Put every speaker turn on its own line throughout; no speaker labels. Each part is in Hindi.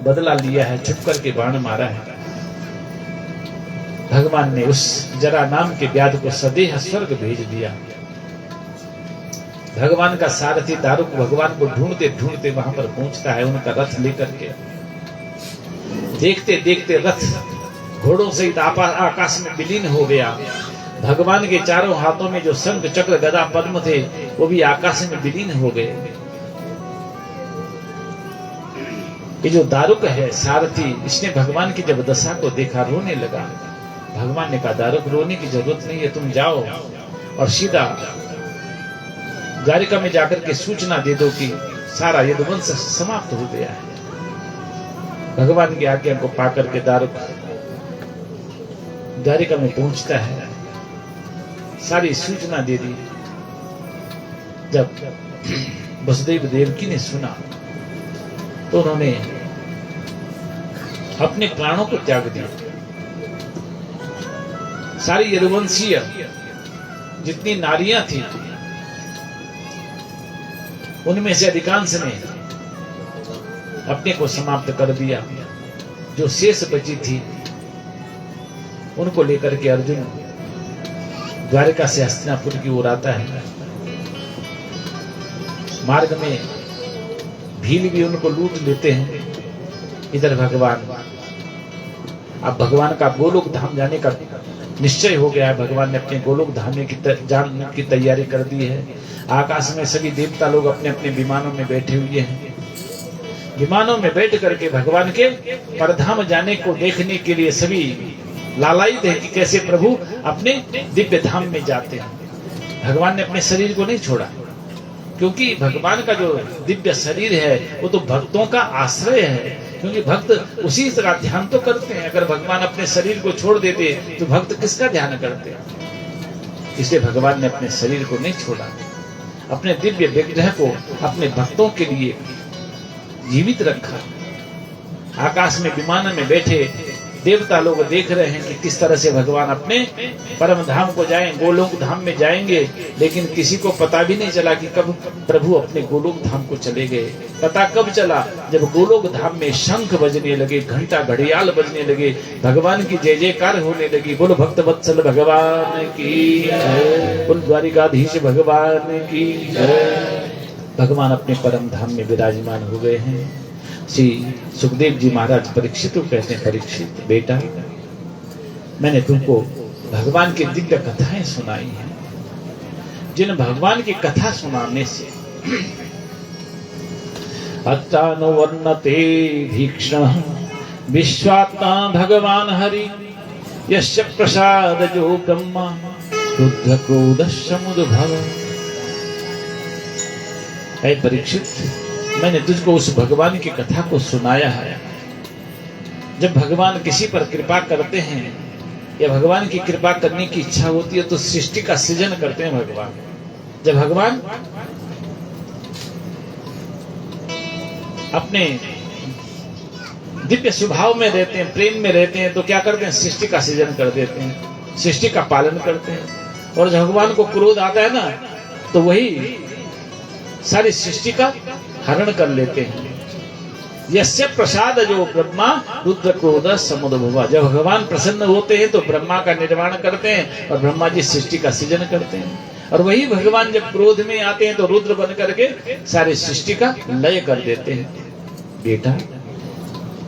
बदला लिया है, छुप करके बाण मारा है। भगवान ने उस जरा नाम के व्याध को सदेह स्वर्ग भेज दिया। भगवान का सारथी दारुक भगवान को ढूंढते ढूंढते वहां पर पहुंचता है, उनका रथ लेकर के। देखते देखते रथ घोड़ों सहित आकाश में विलीन हो गया। भगवान के चारों हाथों में जो शंख चक्र गदा पद्म थे वो भी आकाश में विलीन हो गए। ये जो दारुक है सारथी, इसने भगवान की जब दशा को देखा रोने लगा। भगवान ने कहा दारुक रोने की जरूरत नहीं है, तुम जाओ और सीधा द्वारिका में जाकर के सूचना दे दो कि सारा यदुवंश समाप्त हो गया है। भगवान की आज्ञा को पाकर के दारुक द्वारिका में पहुंचता है, सारी सूचना दे दी। जब वसुदेव देवकी ने सुना तो उन्होंने अपने प्राणों को त्याग दिया। सारी यदुवंशीय जितनी नारियां थी उनमें से अधिकांश ने अपने को समाप्त कर दिया। जो शेष बची थी उनको लेकर के अर्जुन द्वारिका से हस्तिनापुर की ओर आता है। मार्ग में भील भी उनको लूट लेते हैं। इधर भगवान, अब भगवान का गोलोक धाम जाने का निश्चय हो गया है। भगवान ने अपने गोलोक धाम जाने की तैयारी कर दी है। आकाश में सभी देवता लोग अपने अपने विमानों में बैठे हुए हैं। विमानों में बैठ करके भगवान के परधाम जाने को देखने के लिए सभी लालायित है कि कैसे प्रभु अपने दिव्य धाम में जाते हैं। भगवान ने अपने शरीर को नहीं छोड़ा, क्योंकि भगवान का जो दिव्य शरीर है वो तो भक्तों का आश्रय है। क्योंकि भक्त उसी का ध्यान तो करते हैं। अगर भगवान अपने शरीर को छोड़ देते तो भक्त किसका ध्यान करते हैं? इसलिए भगवान ने अपने शरीर को नहीं छोड़ा, अपने दिव्य विग्रह को अपने भक्तों के लिए जीवित रखा। आकाश में विमान में बैठे देवता लोग देख रहे हैं कि किस तरह से भगवान अपने परम धाम को जाएं, गोलोक धाम में जाएंगे। लेकिन किसी को पता भी नहीं चला कि कब प्रभु अपने गोलोक धाम को चले गए। पता कब चला? जब गोलोक धाम में शंख बजने लगे, घंटा घड़ियाल बजने लगे, भगवान की जय जयकार होने लगी। बोलो भक्त वत्सल भगवान की जय, बोलो द्वारिकाधीश भगवान की जय। भगवान अपने परम धाम में विराजमान हो गए हैं। श्री सुखदेव जी महाराज परीक्षित को कहते हैं, परीक्षित बेटा, मैंने तुमको भगवान की दिव्य कथाएं सुनाई हैं। जिन भगवान की कथा सुनाने से अत्तानुवर्णते भीक्षण विश्वात्मा भगवान हरि यस्य प्रसाद जो ब्रह्मा रुद्र क्रोध समुद्भव। हे परीक्षित, मैंने तुझको उस भगवान की कथा को सुनाया है। जब भगवान किसी पर कृपा करते हैं या भगवान की कृपा करने की इच्छा होती है तो सृष्टि का सृजन करते हैं भगवान। जब भगवान अपने दिव्य स्वभाव में रहते हैं, प्रेम में रहते हैं, तो क्या करते हैं? सृष्टि का सृजन कर देते हैं, सृष्टि का पालन करते हैं। और जब भगवान को क्रोध आता है ना, तो वही सारी सृष्टि का हरण कर लेते हैं। यस्य प्रसाद जो ब्रह्मा रुद्र क्रोध समुद्भव। जब भगवान प्रसन्न होते हैं तो ब्रह्मा का निर्माण करते हैं और ब्रह्मा जी सृष्टि का सृजन करते हैं। और वही भगवान जब क्रोध में आते हैं तो रुद्र बन करके सारी सृष्टि का लय कर देते हैं। बेटा,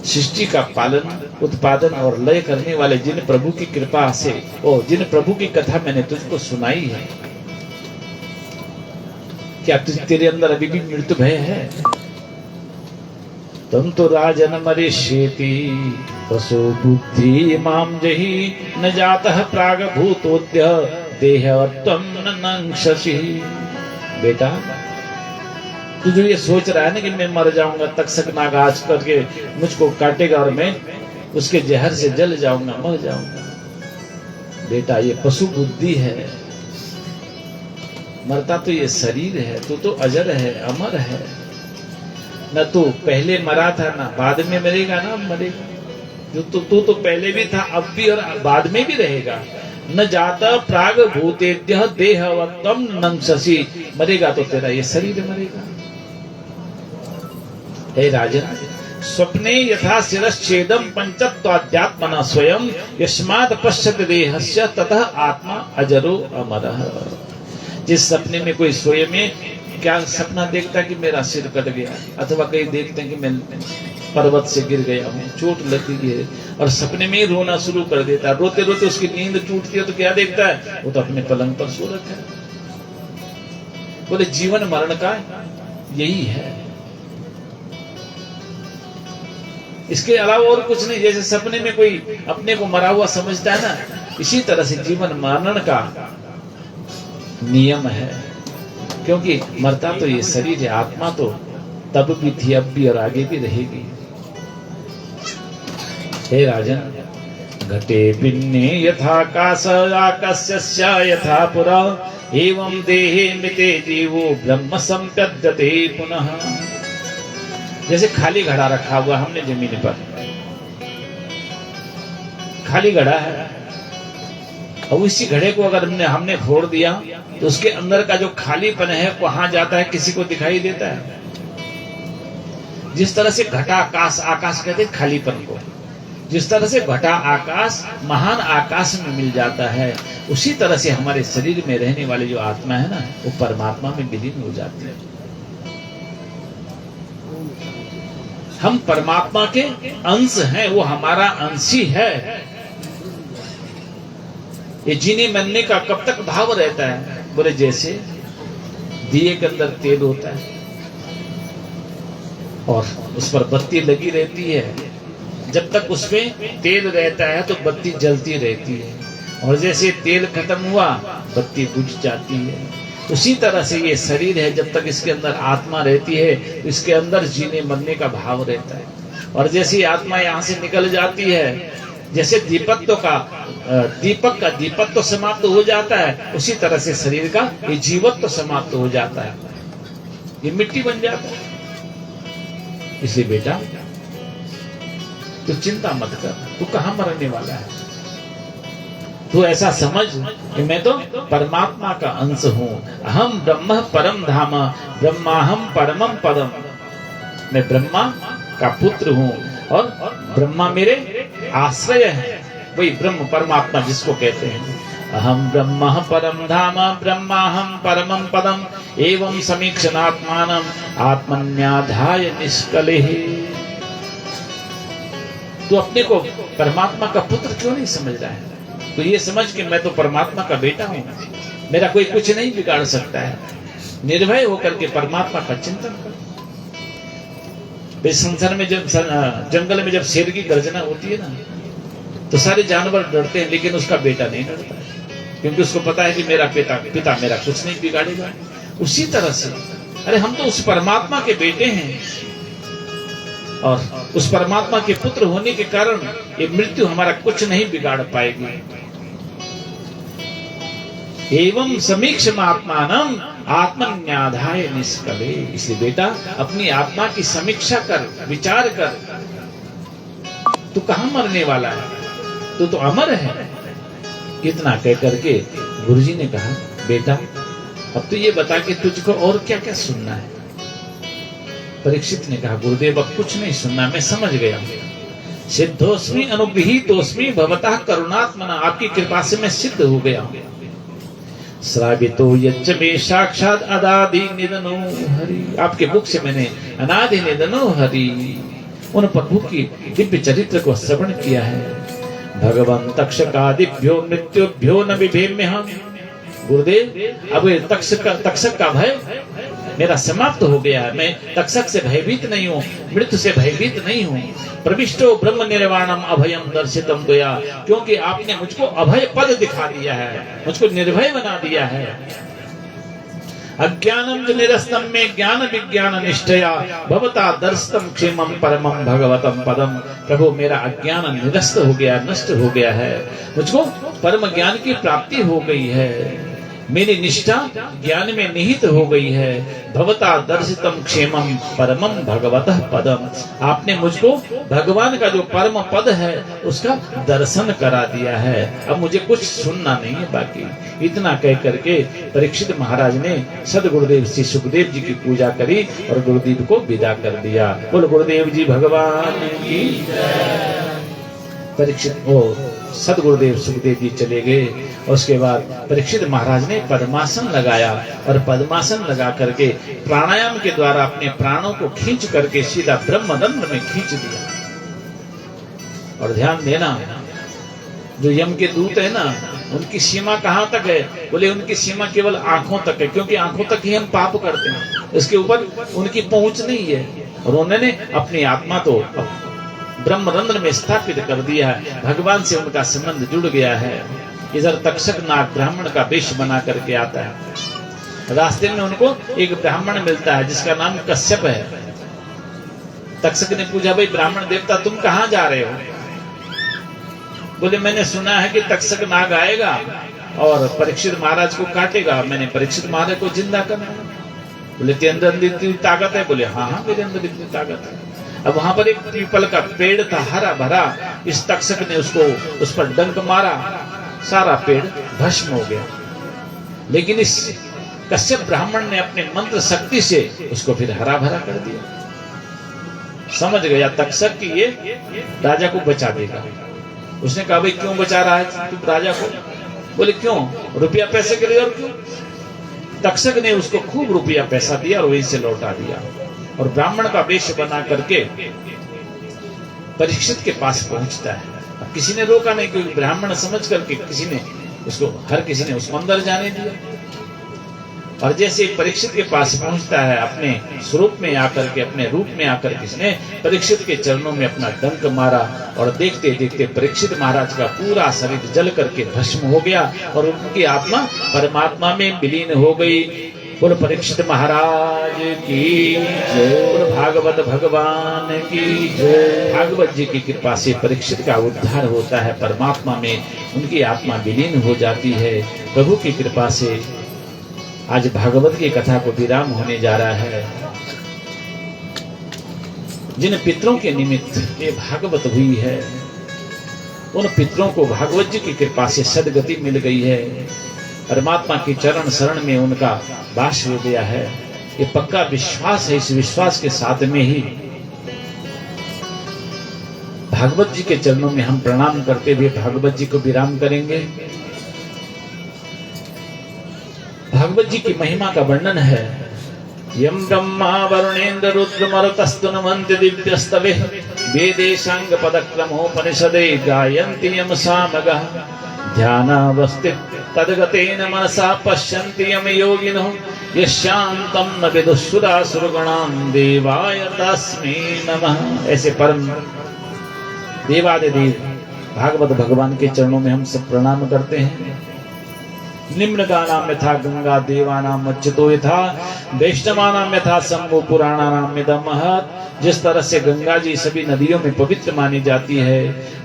सृष्टि का पालन, उत्पादन और लय करने वाले जिन प्रभु की कृपा से और जिन प्रभु की कथा मैंने तुझको सुनाई है, क्या तेरे अंदर अभी भी मृत्यु भय है? तम तो राजन मरिष्येति वसो बुद्धि माम जहि न जातः प्राग भूतोद्य देहवत्वं न नंक्षसि। बेटा, तू जो ये सोच रहा है ना कि मैं मर जाऊंगा, तक्षक नाग आज करके मुझको काटेगा और मैं उसके जहर से जल जाऊंगा, मर जाऊंगा, बेटा ये पशु बुद्धि है। मरता तो ये शरीर है, तू तो अजर है, अमर है। न तू पहले मरा था ना बाद में मरेगा, ना अब मरेगा। जो तू तो पहले भी था, अब भी और बाद में भी रहेगा। न जाता प्राग भूतेद्य देहवत्वं नंक्षसि। मरेगा तो तेरा ये शरीर मरेगा। हे राजन, स्वप्ने यथा शिरश्छेदम पंचत्वाध्यात्मना स्वयं यस्मात् पश्यति देहस्य ततः आत्मा अजरो अमरः। जिस सपने में कोई सोए में क्या सपना देखता कि मेरा सिर कट गया, अथवा कहीं देखते हैं कि मैं पर्वत से गिर गया हूँ, चोट लग गई है, और सपने में ही रोना शुरू कर देता है। रोते रोते उसकी नींद टूटती है तो क्या देखता है, वो तो अपने पलंग पर सो रखा है। बोले जीवन मरण का यही है, इसके अलावा और कुछ नहीं। जैसे सपने में कोई अपने को मरा हुआ समझता है ना, इसी तरह से जीवन मरण का नियम है। क्योंकि मरता तो ये शरीर है, आत्मा तो तब भी थी, अब भी और आगे भी रहेगी। हे राजन, घटे भिन्ने यथा काश आकाशस्य यथा पुरा एवं देहे मिते जीवो ब्रह्म संपद्यते पुनः। जैसे खाली घड़ा रखा हुआ हमने जमीन पर, खाली घड़ा है, और इसी घड़े को अगर हमने फोड़ दिया तो उसके अंदर का जो खालीपन है वहां जाता है, किसी को दिखाई देता है। जिस तरह से घटा आकाश, आकाश कहते हैं खालीपन को, जिस तरह से घटा आकाश महान आकाश में मिल जाता है, उसी तरह से हमारे शरीर में रहने वाली जो आत्मा है ना, वो परमात्मा में विलीन हो जाती है। हम परमात्मा के अंश हैं, वो हमारा अंशी है। ये जीने मरने का कब तक भाव रहता है? बोले जैसे दिए के अंदर तेल होता है और उस पर बत्ती लगी रहती है, जब तक उसमें तेल रहता है तो बत्ती जलती रहती है, और जैसे तेल खत्म हुआ बत्ती बुझ जाती है। उसी तरह से ये शरीर है, जब तक इसके अंदर आत्मा रहती है तो इसके अंदर जीने मरने का भाव रहता है, और जैसे आत्मा यहाँ से निकल जाती है, जैसे दीपक का दीपत्व समाप्त हो जाता है, उसी तरह से शरीर का ये जीवत्व समाप्त हो जाता है, ये मिट्टी बन जाता है। इसलिए बेटा तू चिंता मत कर, तू कहाँ मरने वाला है। तू ऐसा समझ कि मैं तो परमात्मा का अंश हूँ। अहम ब्रह्म परम धाम ब्रह्माहम परमम पदम। मैं ब्रह्मा का पुत्र हूँ और ब्रह्मा मेरे आश्रय है, वही ब्रह्म परमात्मा जिसको कहते हैं। अहम ब्रह्म परम धाम ब्रह्माहम परमम पदम एवं समीक्षणात्मानम आत्मन्याधाय निष्कलेः। तू अपने को परमात्मा का पुत्र क्यों नहीं समझ रहा है? तो ये समझ कि मैं तो परमात्मा का बेटा हूं, मेरा कोई कुछ नहीं बिगाड़ सकता है। निर्भय होकर के परमात्मा का चिंतन कर। संसार में जब जंगल में जब शेर की गर्जना होती है ना, तो सारे जानवर डरते हैं, लेकिन उसका बेटा नहीं डरता है, क्योंकि उसको पता है कि मेरा पिता मेरा कुछ नहीं बिगाड़ेगा। उसी तरह से अरे हम तो उस परमात्मा के बेटे हैं, और उस परमात्मा के पुत्र होने के कारण ये मृत्यु हमारा कुछ नहीं बिगाड़ पाएगी। एवं समीक्षमात्मानम आत्मन्याधाय निष्कले। इसलिए बेटा अपनी आत्मा की समीक्षा कर, विचार कर। तू कहां मरने वाला है, तू तो अमर है। इतना कह करके गुरुजी ने कहा, बेटा अब तो ये बता कि तुझको और क्या क्या सुनना है। परीक्षित ने कहा, गुरुदेव अब कुछ नहीं सुनना, मैं समझ गया। सिद्धोस्मि अनुगृहीतोस्मि भवतः करुणात्मना। आपकी कृपा से मैं सिद्ध हो गया हूं। श्रावितो यच्च मे साक्षात अनादि निधनो हरि। आपके मुख से मैंने अनादि निधनो हरि, उन प्रभु की दिव्य चरित्र को श्रवण किया है। भगवान तक्षकादिभ्यो मृत्युभ्यो न बिभेम्य हम। गुरुदेव अब तक्षक का भय मेरा समाप्त हो गया है। मैं तक्षक से भयभीत नहीं हूँ, मृत्यु से भयभीत नहीं हूँ। प्रविष्टो ब्रह्म निर्वाणम अभयम दर्शितम दया। क्योंकि आपने मुझको अभय पद दिखा दिया है, मुझको निर्भय बना दिया है। अज्ञानम च निरस्तम में ज्ञान विज्ञान निष्ठया भवता दर्शतम क्षेमम परमम भगवतम पदम। प्रभु मेरा अज्ञान निरस्त हो गया, नष्ट हो गया है, मुझको परम ज्ञान की प्राप्ति हो गई है। मेरी निष्ठा ज्ञान में निहित हो गई है। भवता दर्शितम क्षेमम परमम भगवतः पदम, आपने मुझको भगवान का जो परम पद है उसका दर्शन करा दिया है, अब मुझे कुछ सुनना नहीं है बाकी। इतना कह करके परीक्षित महाराज ने सदगुरुदेव श्री सुखदेव जी की पूजा करी और गुरुदेव को विदा कर दिया। बोल गुरुदेव जी भगवान की। परीक्षित वो सदगुरुदेव सुखदेव जी चले गए। उसके बाद परीक्षित महाराज ने पद्मासन लगाया और पद्मासन लगा करके प्राणायाम के द्वारा अपने प्राणों को खींच करके सीधा ब्रह्मरंध्र में खींच दिया। और ध्यान देना, जो यम के दूत है ना, उनकी सीमा कहां तक है? बोले उनकी सीमा केवल आंखों तक है, क्योंकि आंखों तक ही हम पाप करते हैं, इसके ऊपर उनकी पहुंच नहीं है। और उन्होंने अपनी आत्मा तो ब्रह्मरंध्र में स्थापित कर दिया है, भगवान से उनका संबंध जुड़ गया है। इधर तक्षक नाग ब्राह्मण का वेश बना करके आता है। रास्ते में उनको एक ब्राह्मण मिलता है जिसका नाम कश्यप है। तक्षक ने पूछा, भाई ब्राह्मण देवता तुम कहाँ जा रहे हो? बोले मैंने सुना है कि तक्षक नाग आएगा और परीक्षित महाराज को काटेगा, मैंने परीक्षित महाराज को जिंदा करना है। बोले तेरे अंदर इतनी ताकत है? बोले हाँ हाँ मेरे अंदर इतनी ताकत है। अब वहां पर एक पीपल का पेड़ था हरा भरा, इस तक्षक ने उसको उस पर डंक मारा, सारा पेड़ भस्म हो गया। लेकिन इस कश्यप ब्राह्मण ने अपने मंत्र शक्ति से उसको फिर हरा भरा कर दिया। समझ गया तक्षक कि ये राजा को बचा देगा। उसने कहा, भाई क्यों बचा रहा है तू राजा को? बोले क्यों? रुपया पैसे के लिए। और क्यों? तक्षक ने उसको खूब रुपया पैसा दिया और वहीं से लौटा दिया। और ब्राह्मण का वेश बना करके परीक्षित के पास पहुंचता है। अब किसी ने रोका नहीं, क्योंकि ब्राह्मण समझ करके हर किसी ने उसको अंदर जाने दिया। और जैसे परीक्षित के पास पहुंचता है, अपने स्वरूप में आकर के, अपने रूप में आकर किसने परीक्षित के चरणों में अपना डंक मारा। और देखते देखते परीक्षित महाराज का पूरा शरीर जल करके भस्म हो गया और उनकी आत्मा परमात्मा में विलीन हो गई। बोल परीक्षित महाराज की जय, बोल भागवत भगवान की जय। भागवत जी की कृपा से परीक्षित का उद्धार होता है, परमात्मा में उनकी आत्मा विलीन हो जाती है। प्रभु की कृपा से आज भागवत की कथा को विराम होने जा रहा है। जिन पितरों के निमित्त ये भागवत हुई है, उन पितरों को भागवत जी की कृपा से सदगति मिल गई है। परमात्मा की चरण शरण में उनका वास हो गया है। ये पक्का विश्वास है। इस विश्वास के साथ में ही भागवत जी के चरणों में हम प्रणाम करते हुए भागवत जी को विराम करेंगे। भागवत जी की महिमा का वर्णन है। यम ब्रह्मा वरुणेन्द्र रुद्र मरुतस्तु नमन्ति दिव्यस्तवे वेदेशांग पदक्रमोपनिषदे गायन्ति यम सामगः ध्यानावस्थित तद्गतेन मनसा पश्यन्ति यम योगिनः यशान्तं न विदुःसुरासुरगणां देवाय तस्मै नमः। ऐसे परम देवादिदेव भागवत भगवान के चरणों में हम सब प्रणाम करते हैं। निम्न गानाम यथा गंगा देवानाम अच्युतो यथा वैष्णवानाम यथा शंभु पुराणानाम यदा महत्। जिस तरह से गंगा जी सभी नदियों में पवित्र मानी जाती है,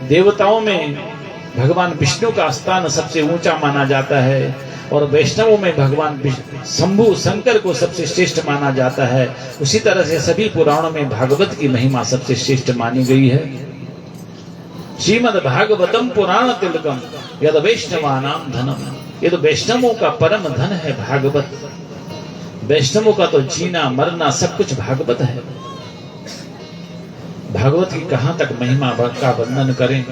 देवताओं में भगवान विष्णु का स्थान सबसे ऊंचा माना जाता है और वैष्णवों में भगवान शंभु शंकर को सबसे श्रेष्ठ माना जाता है, उसी तरह से सभी पुराणों में भागवत की महिमा सबसे श्रेष्ठ मानी गई है। श्रीमद् भागवतम पुराण तिलकम यद वैष्णवानाम धनम। ये तो वैष्णवों का परम धन है भागवत। वैष्णवों का तो जीना मरना सब कुछ भागवत है। भागवत की कहां तक महिमा का वर्णन करें।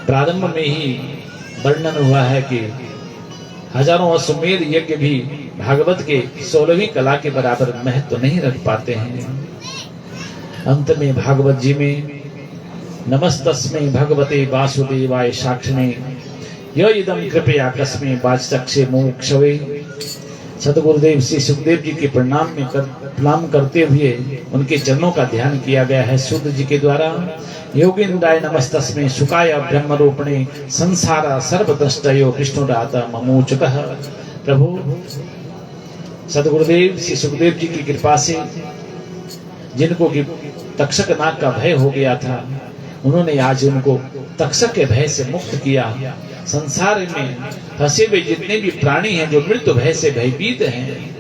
प्रारंभ में ही वर्णन हुआ है कि हजारों अश्वमेध यज्ञ भी भागवत के 16वीं कला के बराबर महत्व नहीं रख पाते हैं। अंत में भागवत जी में नमस्तस्मै भगवते वासुदेवाय साक्षिणे य इदं कृपया कस्मै वाचक्षे मोक्षवे। सदगुरुदेव श्री सुखदेव जी के प्रणाम करते हुए उनके चरणों का ध्यान किया गया है सूत जी के द्वारा। योगेन्द्राय नमस्तस्मै सुखाय ब्रह्मरूपिणे संसार सर्वद्रष्टयो विष्णुदाता ममोचकः। प्रभु सदगुरुदेव श्री सुखदेव जी की कृपा से जिनको कि तक्षक नाग का भय हो गया था, उन्होंने आज उनको तक्षक के भय से मुक्त किया संसार में फंसे हुए जितने भी प्राणी हैं जो मृत्यु भय से भयभीत हैं,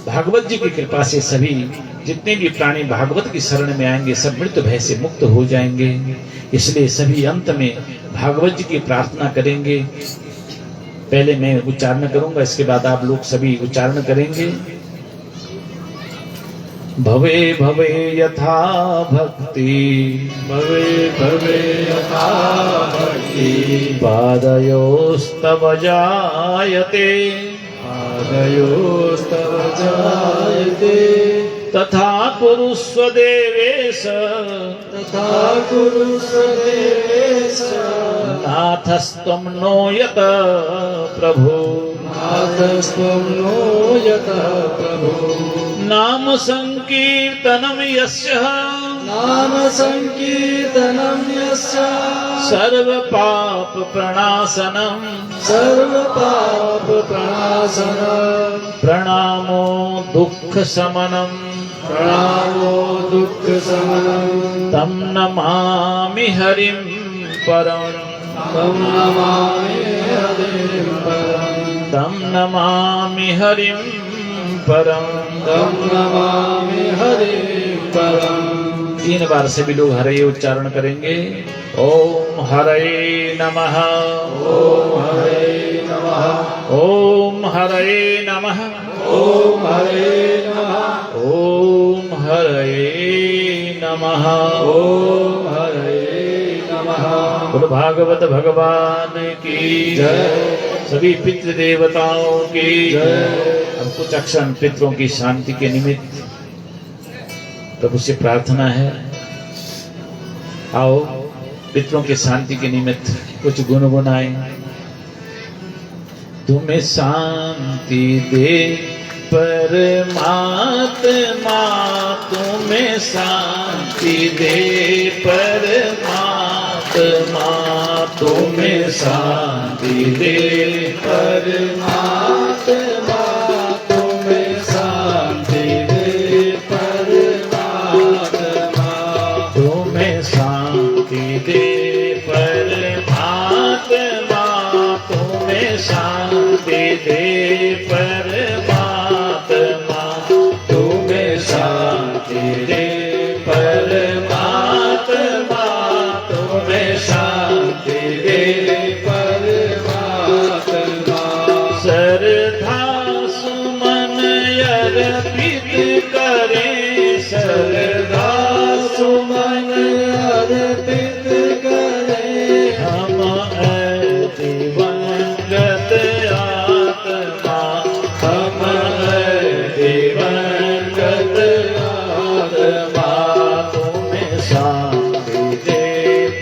भागवत जी की कृपा से सभी जितने भी प्राणी भागवत की शरण में आएंगे सब मृत्यु भय से मुक्त हो जाएंगे। इसलिए सभी अंत में भागवत जी की प्रार्थना करेंगे। पहले मैं उच्चारण करूंगा, इसके बाद आप लोग सभी उच्चारण करेंगे। भवे भवे यथा भक्ति,
भवे भवे यथा भक्ति,
पादयोस्तव जायते,
पादयोस्तव जायते,
तथा कुरुष्व देवेश,
तथा कुरुष्व देवेश,
नाथस्त्वं नो यत प्रभो,
नाथस्त्वं नो यतः प्रभो,
नाम संकीर्तनम यस्य,
नाम संकीर्तनं यस्य,
सर्व पाप प्रणाशनम,
सर्व पाप प्रणाशनम्,
प्रणामो दुख शमनम,
प्रणामो दुःख शमनम्,
तम नमामि हरिं परम,
तं नमामि हरिं परम्,
तम नमामि हरिं परम।
तं नमामि हरिं परम्।
3 बार सभी लोग हरे उच्चारण करेंगे। ओम हरे नमः,
ओम हरे नमः,
ओम हरे नमः,
ओम हरे नमः,
ओम हरे नमः,
ओम हरे नमः।
बोलो भागवत भगवान की
जय।
सभी पितृ देवताओं की
जय।
अब कुछ अक्षर पितरों की शांति के निमित्त प्रभु से प्रार्थना है। आओ पितरों के शांति के निमित्त कुछ गुनगुनाए। तुम्हें शांति दे परमात्मा, तुम्हें शांति दे परमात्मा, तुम्हें शांति दे
परमात्मा, तुम्हें शांति दे परमात्मा,
तुम्हें शांति दे परमात्मा, तुम्हें शांति दे परमात्मा,
तुम्हें शांति दे
परमात्मा,
तुम्हें शांति दे परमात्मा।
श्रद्धा सुमन अर्पित करें,
श्रद्धा सुमन अर्पित करें,
हम दिवंगत आत्मा,
हम दिवंगत आत्मा,
तुम्हें शांति दे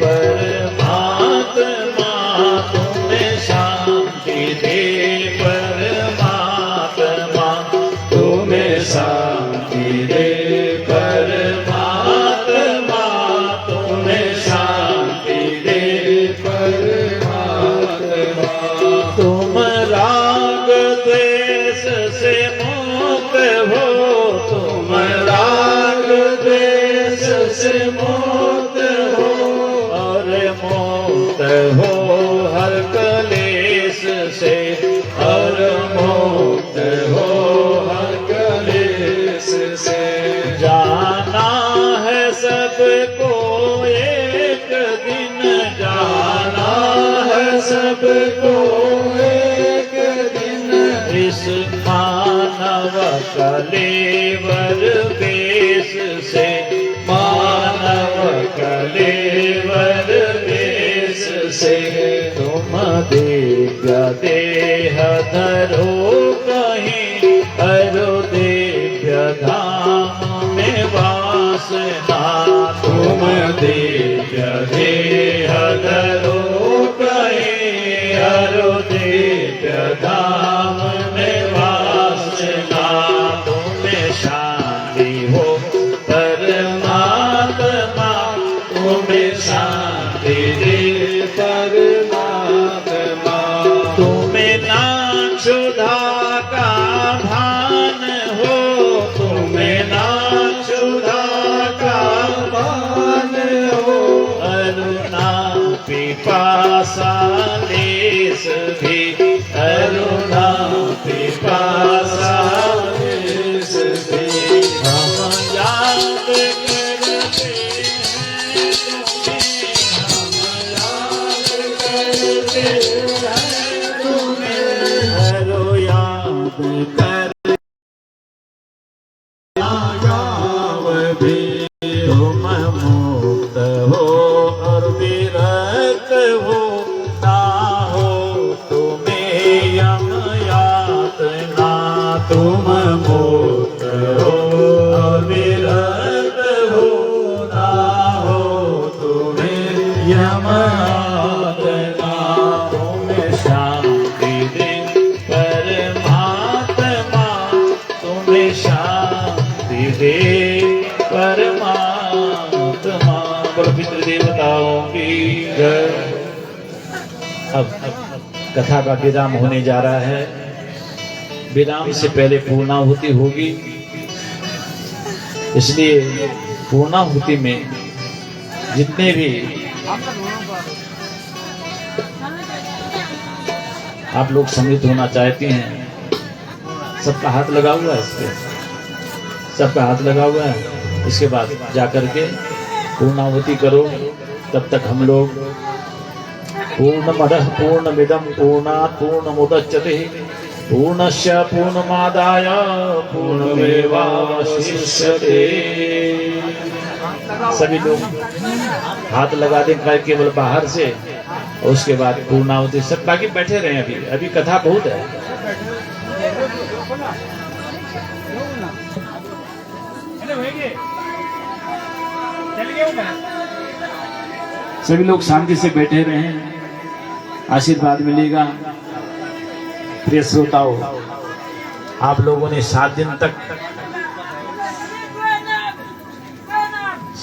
परमात्मा, तुम्हें शांति दे परमात्मा,
तुम्हें शांति दे परमात्मा, तुम्हें शांति दे परमात्मा।
तुम राग द्वेष से मुक्त हो, तुम
राग द्वेष से मुक्त हो,
और मुक्त हो हर कलेश से,
और मुक्त हो हर कलेश से।
जाना है सबको एक दिन,
जाना है सबको एक दिन,
इस मानव कलेवर वेश से,
मानव कलेवर वेश से।
तुम दिव्य देह धरो कहीं, अरो दिव्य धाम में वासना,
तुम दिव्य देह धरो कहीं, अरो दिव्य धाम में वासना।
तुम्हें शांति हो परमात्मा,
तुम्हें शांति दे परमात्मा,
तुम्हें ना क्षुधा का भान हो,
तुम्हें ना क्षुधा का भान हो,
अरुणा पिपासा ले देश भी
करुणा पिपासा देश भी
हम
याद करते हैं तुम्हें, हरो याद कर गाँव भी तुम मुक्त हो और विरत हो, ना हो तुम्हें यम यातना, तुम मुक्त हो और विरत हो, ना हो तुम्हें यम यातना, तुम्हें शांति दे परमात्मा, तुम्हें शांति दे परमात्मा। बोलो पितृ देवताओं की जय।
अब कथा का विराम होने जा रहा है। विराम से पहले पूर्णाहुति होगी, इसलिए पूर्णाहुति में जितने भी आप लोग सम्मिलित होना चाहती हैं, सबका हाथ लगा हुआ है, इस पे सबका हाथ लगा हुआ है। इसके बाद जाकर के पूर्णाहुति करो। तब तक हम लोग पूर्णमदः पूर्णमिदं पूर्णात् पूर्णमुदच्यते पूर्णस्य पूर्णमादाय पूर्णमेवावशिष्यते। सभी लोग हाथ लगा दें केवल बाहर से, और उसके बाद पूर्णाहुति। सब बाकी बैठे रहे, अभी कथा बहुत है। सभी लोग शांति से बैठे रहें, आशीर्वाद मिलेगा। प्रिय श्रोताओं, आप लोगों ने 7 दिन तक